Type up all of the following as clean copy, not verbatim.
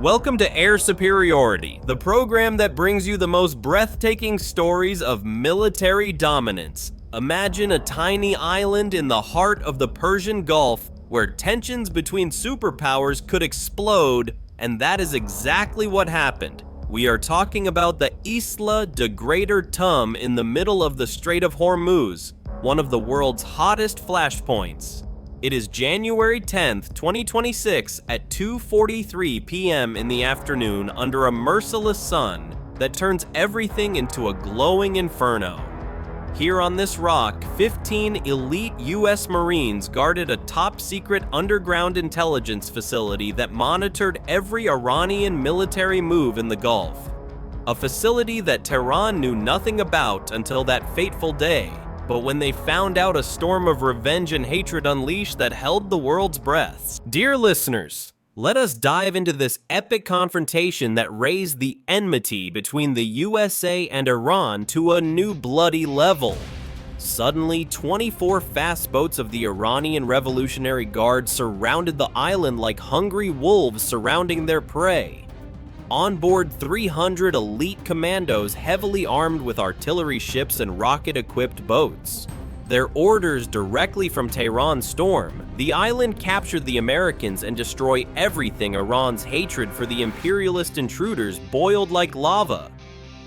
Welcome to Air Superiority, the program that brings you the most breathtaking stories of military dominance. Imagine a tiny island in the heart of the Persian Gulf where tensions between superpowers could explode, and that is exactly what happened. We are talking about the Isla de Greater Tumb in the middle of the Strait of Hormuz, one of the world's hottest flashpoints. It is January 10th, 2026 at 2:43 p.m. in the afternoon under a merciless sun that turns everything into a glowing inferno. Here on this rock, 15 elite U.S. Marines guarded a top-secret underground intelligence facility that monitored every Iranian military move in the Gulf. A facility that Tehran knew nothing about until that fateful day. But when they found out, a storm of revenge and hatred unleashed that held the world's breaths. Dear listeners, let us dive into this epic confrontation that raised the enmity between the USA and Iran to a new bloody level. Suddenly, 24 fast boats of the Iranian Revolutionary Guard surrounded the island like hungry wolves surrounding their prey. On board 300 elite commandos heavily armed with artillery ships and rocket-equipped boats. Their orders directly from Tehran storm, the island capture the Americans and destroy everything. Iran's hatred for the imperialist intruders boiled like lava.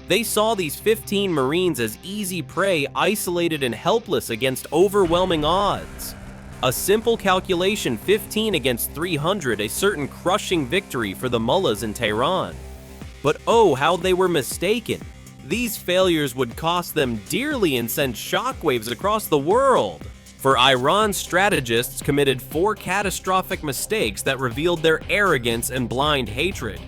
They saw these 15 Marines as easy prey, isolated and helpless against overwhelming odds. A simple calculation, 15 against 300, a certain crushing victory for the mullahs in Tehran. But oh, how they were mistaken. These failures would cost them dearly and send shockwaves across the world. For Iran's strategists committed 4 catastrophic mistakes that revealed their arrogance and blind hatred.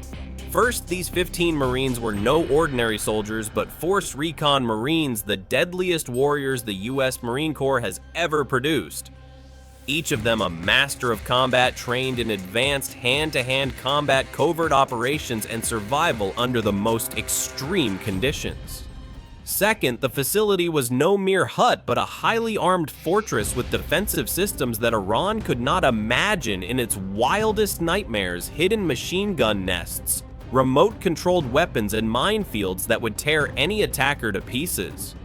First, these 15 Marines were no ordinary soldiers, but Force Recon Marines, the deadliest warriors the U.S. Marine Corps has ever produced. Each of them a master of combat, trained in advanced hand-to-hand combat, covert operations, and survival under the most extreme conditions. Second, the facility was no mere hut, but a highly armed fortress with defensive systems that Iran could not imagine in its wildest nightmares: hidden machine gun nests, remote-controlled weapons, and minefields that would tear any attacker to pieces.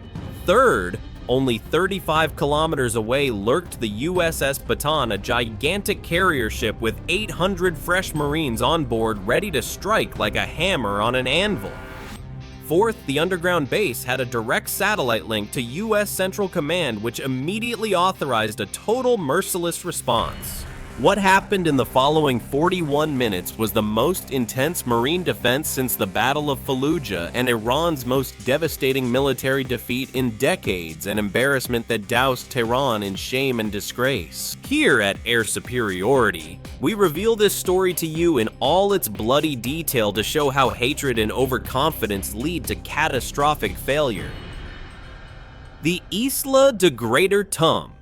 Third, only 35 kilometers away lurked the USS Bataan, a gigantic carrier ship with 800 fresh Marines on board ready to strike like a hammer on an anvil. Fourth, the underground base had a direct satellite link to U.S. Central Command, which immediately authorized a total merciless response. What happened in the following 41 minutes was the most intense Marine defense since the Battle of Fallujah and Iran's most devastating military defeat in decades, an embarrassment that doused Tehran in shame and disgrace. Here at Air Superiority, we reveal this story to you in all its bloody detail to show how hatred and overconfidence lead to catastrophic failure. The Isla de Greater Tumb,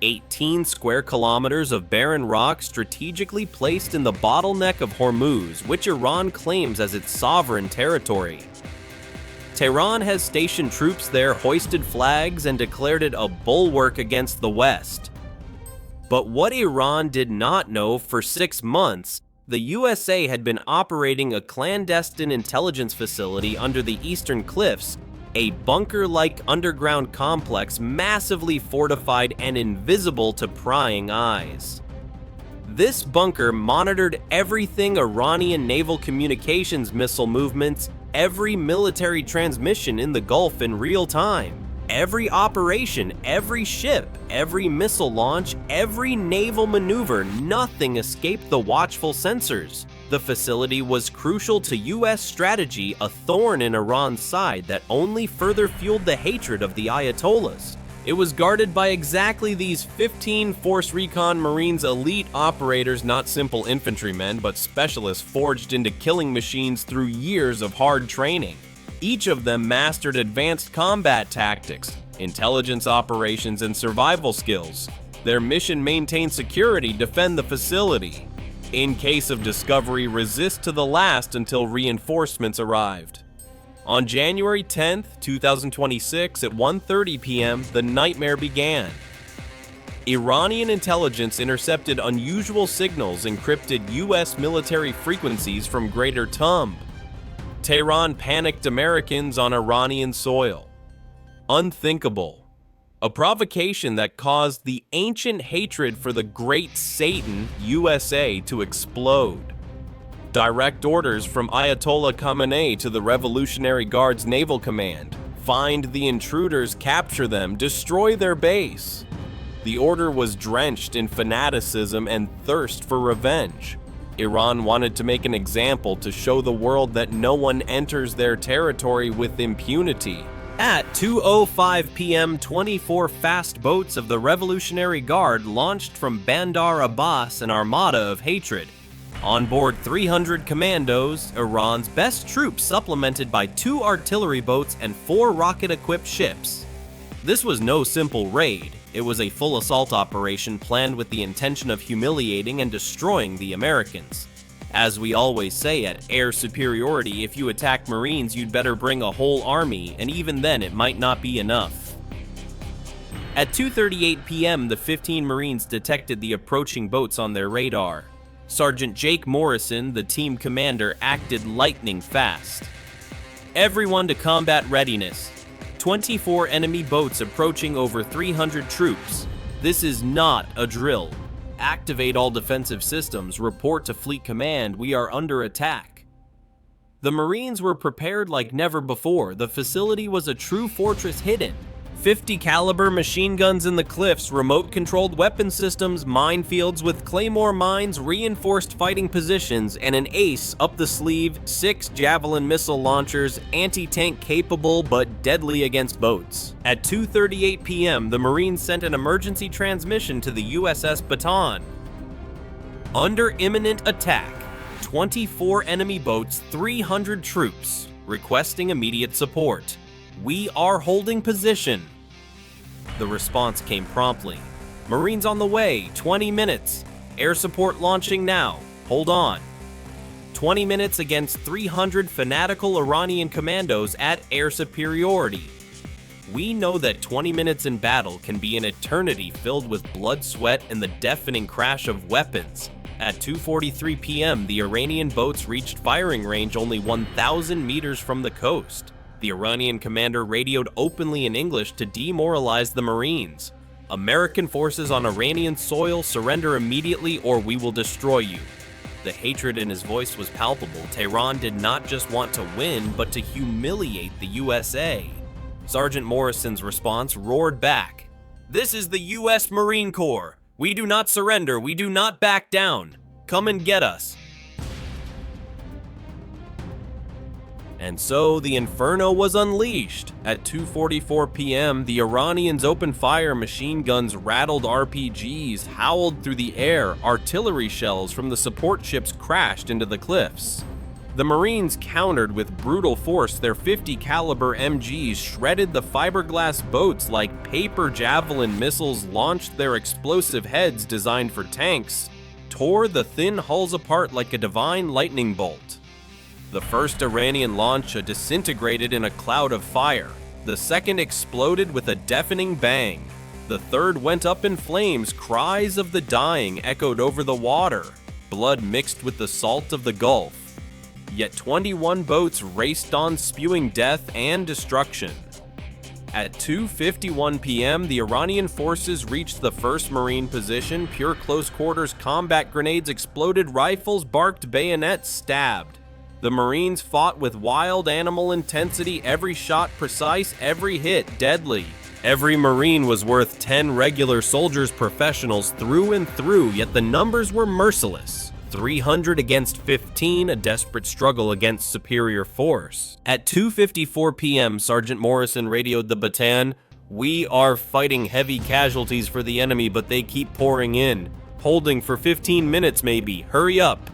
18 square kilometers of barren rock strategically placed in the bottleneck of Hormuz, which Iran claims as its sovereign territory. Tehran has stationed troops there, hoisted flags, and declared it a bulwark against the West. But what Iran did not know, for 6 months, the USA had been operating a clandestine intelligence facility under the Eastern Cliffs, a bunker-like underground complex massively fortified and invisible to prying eyes. This bunker monitored everything: Iranian naval communications missile movements, every military transmission in the Gulf in real time, every operation, every ship, every missile launch, every naval maneuver. Nothing escaped the watchful sensors. The facility was crucial to U.S. strategy, a thorn in Iran's side that only further fueled the hatred of the Ayatollahs. It was guarded by exactly these 15 Force Recon Marines, elite operators, not simple infantrymen, but specialists forged into killing machines through years of hard training. Each of them mastered advanced combat tactics, intelligence operations, and survival skills. Their mission: maintain security, defend the facility. In case of discovery, resist to the last until reinforcements arrived. On January 10th, 2026, at 1:30 p.m., the nightmare began. Iranian intelligence intercepted unusual signals encrypted U.S. military frequencies from Greater Tumb. Tehran panicked Americans on Iranian soil. Unthinkable. A provocation that caused the ancient hatred for the Great Satan, USA, to explode. Direct orders from Ayatollah Khamenei to the Revolutionary Guard's Naval Command. Find the intruders, capture them, destroy their base. The order was drenched in fanaticism and thirst for revenge. Iran wanted to make an example to show the world that no one enters their territory with impunity. At 2:05 p.m., 24 fast boats of the Revolutionary Guard launched from Bandar Abbas an armada of hatred. On board 300 commandos, Iran's best troops supplemented by 2 artillery boats and 4 rocket-equipped ships. This was no simple raid. It was a full assault operation planned with the intention of humiliating and destroying the Americans. As we always say at Air Superiority, if you attack Marines, you'd better bring a whole army, and even then it might not be enough. At 2:38 p.m., the 15 Marines detected the approaching boats on their radar. Sergeant Jake Morrison, the team commander, acted lightning fast. Everyone to combat readiness. 24 enemy boats approaching over 300 troops. This is not a drill. Activate all defensive systems. Report to Fleet Command. We are under attack. The Marines were prepared like never before. The facility was a true fortress hidden. 50 caliber machine guns in the cliffs, remote-controlled weapon systems, minefields with claymore mines, reinforced fighting positions, and an ace up the sleeve, 6 Javelin missile launchers, anti-tank capable but deadly against boats. At 2:38 p.m., the Marines sent an emergency transmission to the USS Baton. Under imminent attack, 24 enemy boats, 300 troops, requesting immediate support. We are holding position. The response came promptly. Marines on the way, 20 minutes. Air support launching now. Hold on. 20 minutes against 300 fanatical Iranian commandos at air superiority. We know that 20 minutes in battle can be an eternity filled with blood, sweat, and the deafening crash of weapons. At 2:43 p.m., the Iranian boats reached firing range only 1,000 meters from the coast. The Iranian commander radioed openly in English to demoralize the Marines. American forces on Iranian soil, surrender immediately or we will destroy you. The hatred in his voice was palpable. Tehran did not just want to win, but to humiliate the USA. Sergeant Morrison's response roared back. This is the U.S. Marine Corps. We do not surrender. We do not back down. Come and get us. And so the inferno was unleashed. At 2:44 p.m., the Iranians opened fire. Machine guns rattled RPGs, howled through the air. Artillery shells from the support ships crashed into the cliffs. The Marines countered with brutal force. Their 50 caliber MGs shredded the fiberglass boats like paper. Javelin missiles launched their explosive heads designed for tanks, tore the thin hulls apart like a divine lightning bolt. The first Iranian launch disintegrated in a cloud of fire. The second exploded with a deafening bang. The third went up in flames. Cries of the dying echoed over the water. Blood mixed with the salt of the Gulf. Yet 21 boats raced on, spewing death and destruction. At 2:51 p.m., the Iranian forces reached the 1st Marine position. Pure close-quarters combat grenades exploded. Rifles barked. Bayonets stabbed. The Marines fought with wild animal intensity, every shot precise, every hit deadly. Every Marine was worth 10 regular soldiers, professionals through and through, yet the numbers were merciless. 300 against 15, a desperate struggle against superior force. At 2:54 p.m., Sergeant Morrison radioed the Bataan. We are fighting heavy casualties for the enemy, but they keep pouring in. Holding for 15 minutes maybe, hurry up.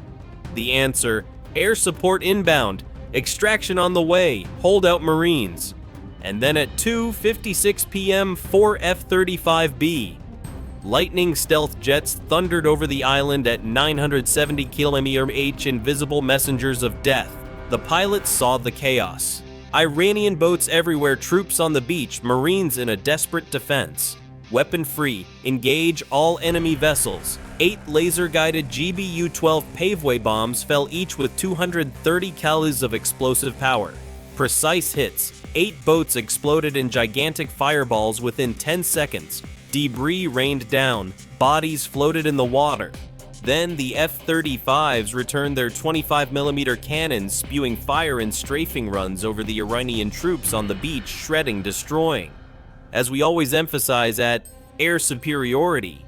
The answer, air support inbound, extraction on the way, hold out Marines. And then at 2:56 p.m., 4 F-35B. Lightning stealth jets thundered over the island at 970 km/h, invisible messengers of death. The pilots saw the chaos. Iranian boats everywhere, troops on the beach, Marines in a desperate defense. weapon-free, engage all enemy vessels. 8 laser-guided GBU-12 paveway bombs fell each with 230 calories of explosive power. Precise hits. 8 boats exploded in gigantic fireballs within 10 seconds. Debris rained down. Bodies floated in the water. Then the F-35s returned their 25mm cannons, spewing fire in strafing runs over the Iranian troops on the beach, shredding, destroying. As we always emphasize at air superiority,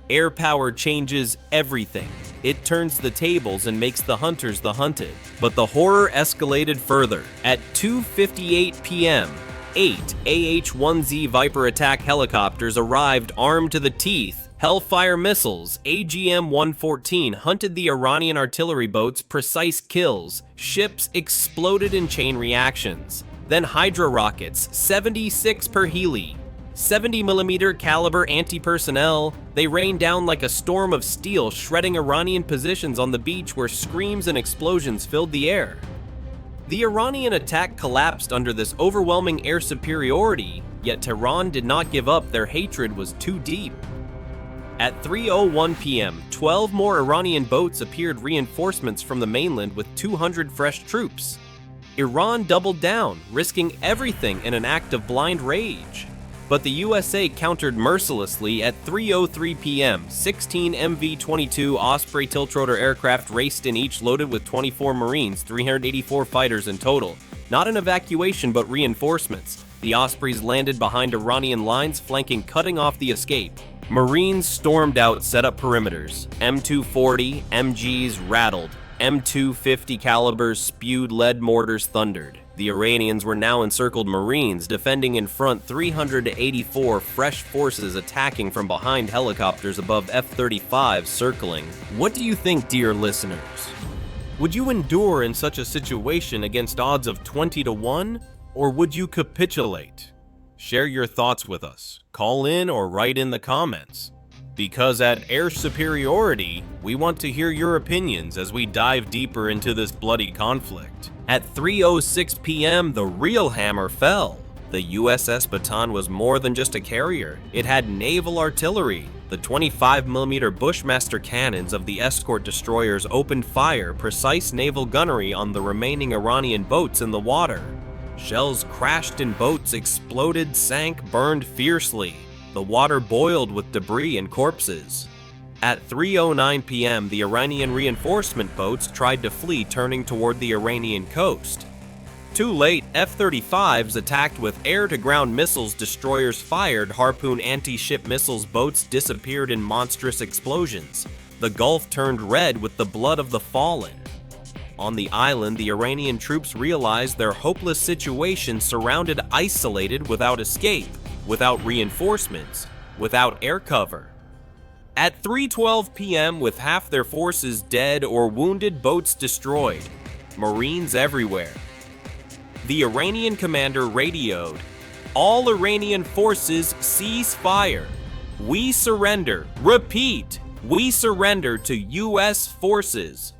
air power changes everything. It turns the tables and makes the hunters the hunted. But the horror escalated further. At 2:58 p.m., 8 AH-1Z Viper attack helicopters arrived armed to the teeth. Hellfire missiles, AGM-114, hunted the Iranian artillery boats, precise kills. Ships exploded in chain reactions. Then Hydra rockets, 76 per heli. 70mm caliber anti-personnel, they rained down like a storm of steel, shredding Iranian positions on the beach where screams and explosions filled the air. The Iranian attack collapsed under this overwhelming air superiority, yet Tehran did not give up. Their hatred was too deep. At 3:01 p.m., 12 more Iranian boats appeared, reinforcements from the mainland with 200 fresh troops. Iran doubled down, risking everything in an act of blind rage. But the USA countered mercilessly. At 3:03 p.m., 16 MV-22 Osprey tiltrotor aircraft raced in, each loaded with 24 Marines, 384 fighters in total. Not an evacuation, but reinforcements. The Ospreys landed behind Iranian lines, flanking, cutting off the escape. Marines stormed out, set up perimeters. M240, MGs rattled. M250 calibers spewed, lead mortars thundered. The Iranians were now encircled. Marines defending in front, 384 fresh forces attacking from behind, helicopters above, F-35s circling. What do you think, dear listeners? Would you endure in such a situation against odds of 20-1, or would you capitulate? Share your thoughts with us. Call in or write in the comments. Because at Air Superiority, we want to hear your opinions as we dive deeper into this bloody conflict. At 3:06 p.m., the real hammer fell. The USS Bataan was more than just a carrier. It had naval artillery. The 25mm Bushmaster cannons of the escort destroyers opened fire, precise naval gunnery on the remaining Iranian boats in the water. Shells crashed in boats, exploded, sank, burned fiercely. The water boiled with debris and corpses. At 3:09 p.m., the Iranian reinforcement boats tried to flee, turning toward the Iranian coast. Too late, F-35s attacked with air-to-ground missiles, destroyers fired, Harpoon anti-ship missiles, boats disappeared in monstrous explosions. The Gulf turned red with the blood of the fallen. On the island, the Iranian troops realized their hopeless situation, surrounded, isolated, without escape, without reinforcements, without air cover. At 3:12 p.m., with half their forces dead or wounded, boats destroyed, Marines everywhere. The Iranian commander radioed, "All Iranian forces cease fire. We surrender. Repeat, we surrender to U.S. forces."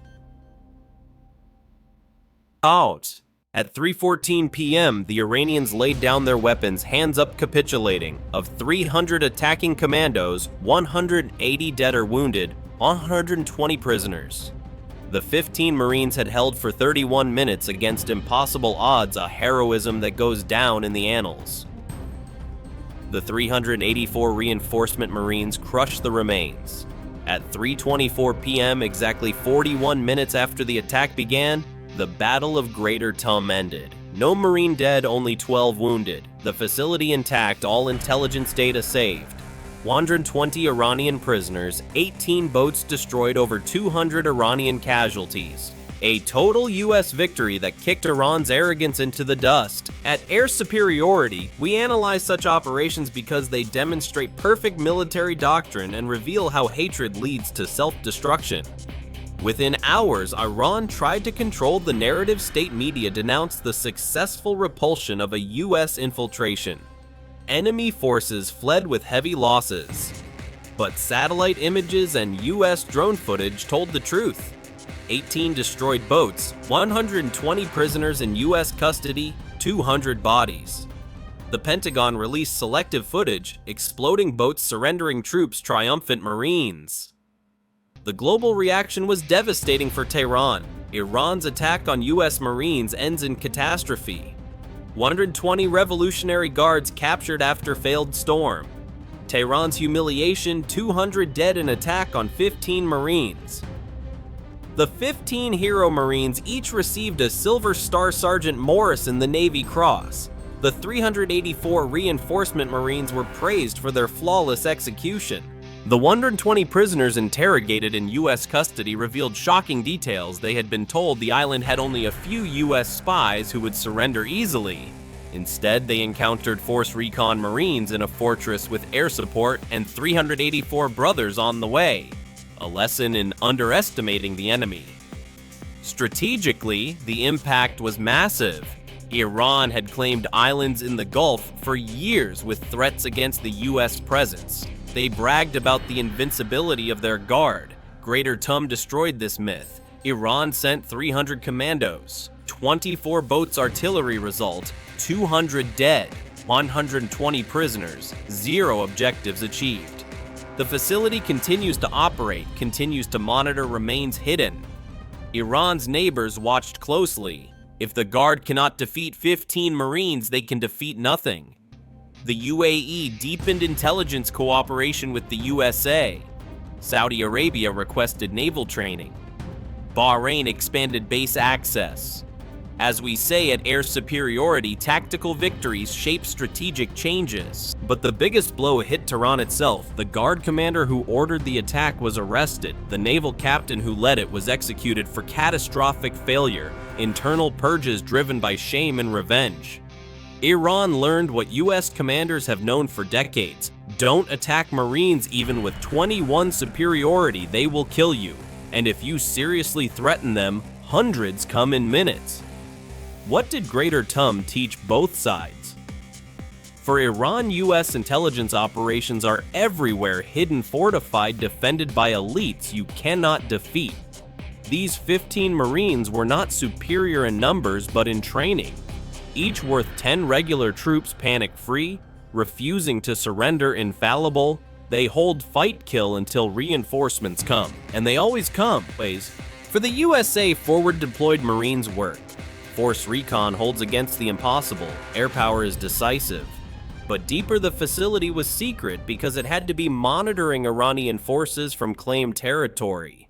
Out. At 3:14 p.m., the Iranians laid down their weapons, hands up, capitulating. Of 300 attacking commandos, 180 dead or wounded, 120 prisoners. The 15 Marines had held for 31 minutes against impossible odds, a heroism that goes down in the annals. The 384 reinforcement Marines crushed the remains. At 3:24 p.m., exactly 41 minutes after the attack began, the Battle of Greater Tumb ended. No Marine dead, only 12 wounded. The facility intact, all intelligence data saved. 120 Iranian prisoners, 18 boats destroyed, over 200 Iranian casualties. A total US victory that kicked Iran's arrogance into the dust. At Air Superiority, we analyze such operations because they demonstrate perfect military doctrine and reveal how hatred leads to self-destruction. Within hours, Iran tried to control the narrative. State media denounced the successful repulsion of a US infiltration. Enemy forces fled with heavy losses. But satellite images and US drone footage told the truth. 18 destroyed boats, 120 prisoners in US custody, 200 bodies. The Pentagon released selective footage, exploding boats surrendering troops, triumphant Marines. The global reaction was devastating for Tehran. Iran's attack on US Marines ends in catastrophe. 120 Revolutionary Guards captured after failed storm. Tehran's humiliation, 200 dead in attack on 15 Marines. The 15 hero Marines each received a Silver Star Sergeant Morrison the Navy Cross. The 384 reinforcement Marines were praised for their flawless execution. The 120 prisoners interrogated in U.S. custody revealed shocking details. They had been told the island had only a few U.S. spies who would surrender easily. Instead, they encountered Force Recon Marines in a fortress with air support and 384 brothers on the way. A lesson in underestimating the enemy. Strategically, the impact was massive. Iran had claimed islands in the Gulf for years with threats against the U.S. presence. They bragged about the invincibility of their guard. Greater Tumb destroyed this myth. Iran sent 300 commandos, 24 boats artillery result, 200 dead, 120 prisoners, 0 objectives achieved. The facility continues to operate, continues to monitor, remains hidden. Iran's neighbors watched closely. If the Guard cannot defeat 15 Marines, they can defeat nothing. The UAE deepened intelligence cooperation with the USA. Saudi Arabia requested naval training. Bahrain expanded base access. As we say at Air Superiority, tactical victories shape strategic changes. But the biggest blow hit Tehran itself. The Guard commander who ordered the attack was arrested. The naval captain who led it was executed for catastrophic failure. Internal purges driven by shame and revenge. Iran learned what US commanders have known for decades. Don't attack Marines even with 21 superiority, they will kill you. And if you seriously threaten them, hundreds come in minutes. What did Greater Tumb teach both sides? For Iran, US intelligence operations are everywhere, hidden, fortified, defended by elites you cannot defeat. These 15 Marines were not superior in numbers, but in training. Each worth 10 regular troops, panic-free, refusing to surrender, infallible. They hold fight-kill until reinforcements come. And they always come. For the USA, forward-deployed Marines work. Force Recon holds against the impossible. Air power is decisive. But deeper, the facility was secret because it had to be monitoring Iranian forces from claimed territory.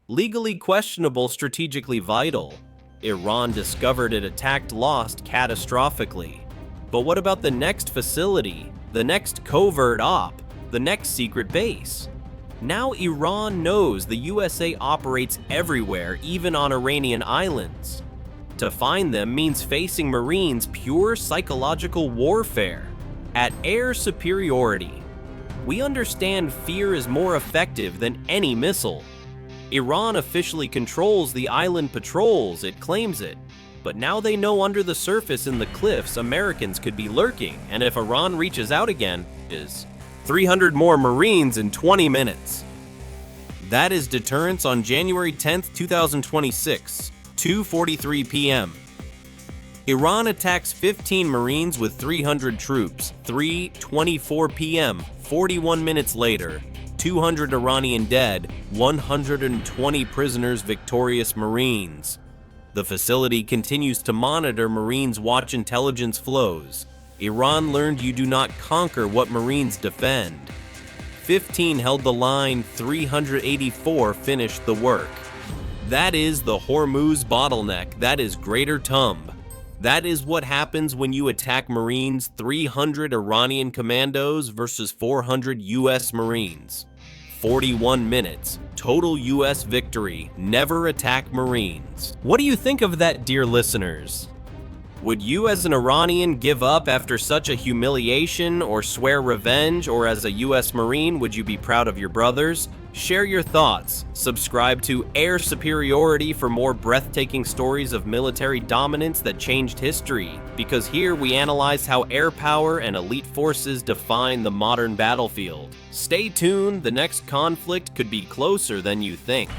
Legally questionable, strategically vital. Iran discovered it, attacked, lost catastrophically. But what about the next facility, the next covert op, the next secret base? Now Iran knows the USA operates everywhere, even on Iranian islands. To find them means facing Marines pure psychological warfare. At Air Superiority, we understand fear is more effective than any missile. Iran officially controls the island patrols, it claims it. But now they know under the surface in the cliffs Americans could be lurking, and if Iran reaches out again, is 300 more Marines in 20 minutes. That is deterrence on January 10th, 2026. 2:43 p.m. Iran attacks 15 Marines with 300 troops. 3:24 p.m. 41 minutes later. 200 Iranian dead, 120 prisoners, victorious Marines. The facility continues to monitor. Marines watch intelligence flows. Iran learned you do not conquer what Marines defend. 15 held the line, 384 finished the work. That is the Hormuz bottleneck. That is Greater Tumb. That is what happens when you attack Marines. 300 Iranian commandos versus 400 US Marines. 41 minutes. Total US victory. Never attack Marines. What do you think of that, dear listeners? Would you as an Iranian give up after such a humiliation or swear revenge? Or as a US Marine, would you be proud of your brothers? Share your thoughts. Subscribe to Air Superiority for more breathtaking stories of military dominance that changed history. Because here we analyze how air power and elite forces define the modern battlefield. Stay tuned, the next conflict could be closer than you think.